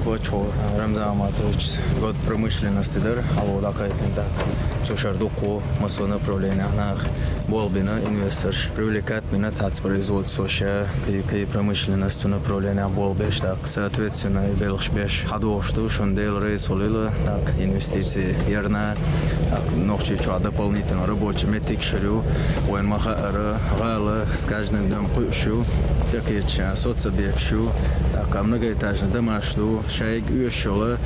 Почему Рамзан Аматович год промышленности, а вот такая так, цушардуку, массовое направление, на болбина инвестор привлекать меня цац производство, и промышленность направление болбеш, так, соответственно, и белшбеш, хадовшту, шундел рейс улила, так, инвестиции, верно, ночи чё дополнительно рабочие метик шарю, он маха гала, с каждым днем кушу, так и соцобъектшу, так, многоэтажный домашний, шайк уешола,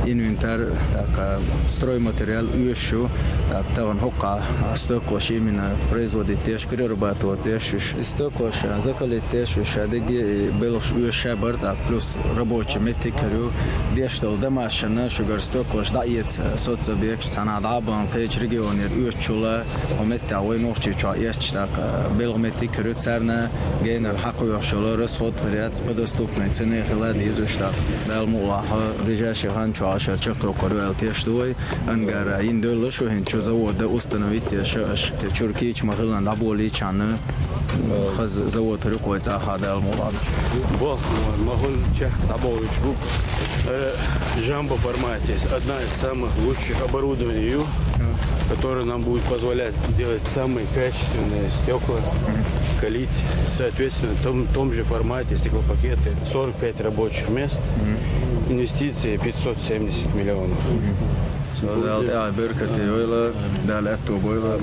инвентарь, так, стройматериал уешу, так, таван хока, стекло, именно производить тешь, перерабатывать тешь, стекло, закалить тешь, шадеги, белш уешабар, так, плюс рабочий метикарю, дештол домашний, шугар стекло, ждается, соцобъект, санадабан, тech регионер уешчула, ометта, ой ночи чё есть, так, бел метикарю царна, гейнер хакуешола, расход вариант по доступной цене, хлад изуш, так, белмула, ближайший ханчо, ашер чекро корвел теш дуй, ангара индоло, шо хенчо завода установить теш, чуркич махилан даболи чаны, хаз завод рукойца хадал мулад. Бог, могу чех даболич бук. Jumbo формате, одна из самых лучших оборудований, которое нам будет позволять делать самые качественные стекла, калить, соответственно, в том же формате стеклопакеты, 45 рабочих мест, инвестиции 570 миллионов. Så det är alltid börkat i öle, det är lätt att gå över.